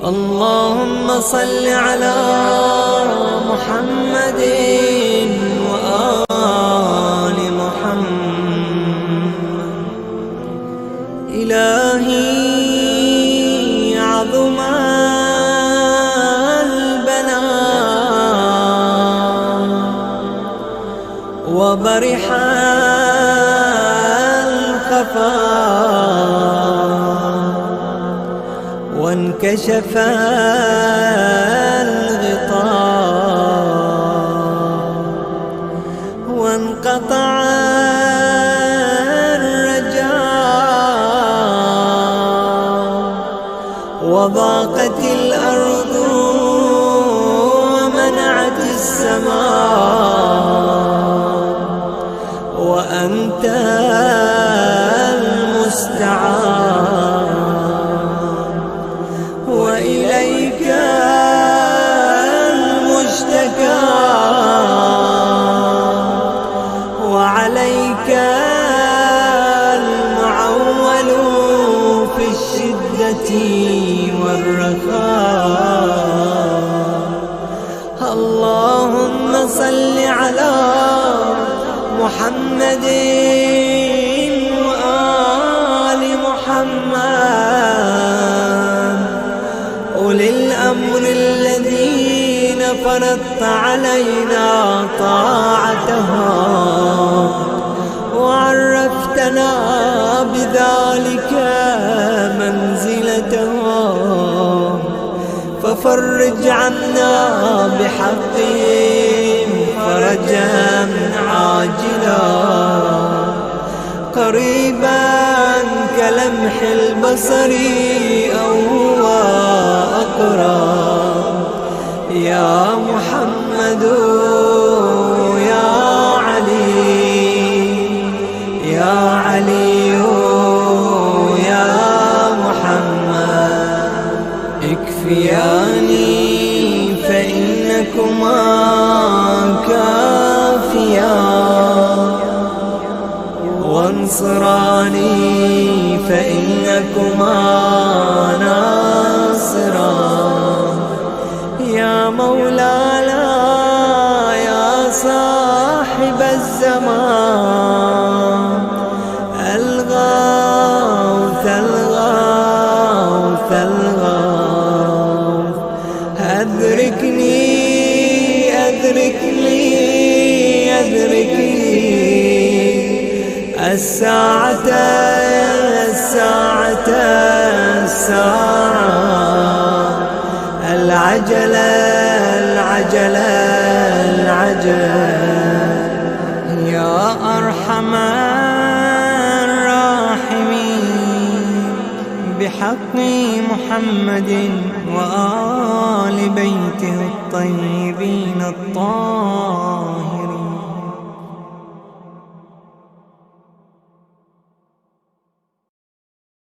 اللهم صل على محمد وآل محمد. إلهي عظم البلاء وبرح الخفاء وانكشف الغطاء وانقطع الرجاء وضاقت الأرض ومنعت السماء وأنت المستعان وإليك المشتكى وعليك المعول في الشدة والرخاء. اللهم صل على محمد وآل محمد أولي الأمر الذين فرضت علينا طاعتهم وعرفتنا بذلك منزلتهم، ففرج عنا بحقهم فرجا عاجلا قريبا كلمح البصر أو هو أقرب. يا محمد يا علي يا علي يا محمد اكفياني فإنكما كافيان وانصراني فإنكما ناصران. يا مولانا يا صاحب الزمان الغوث الغوث الغوث أدركني أدركني أدركني الساعة الساعة الساعة العجلة العجلة العجل. يا أرحم الراحمين بحق محمد وآل بيته الطيبين الطاهرين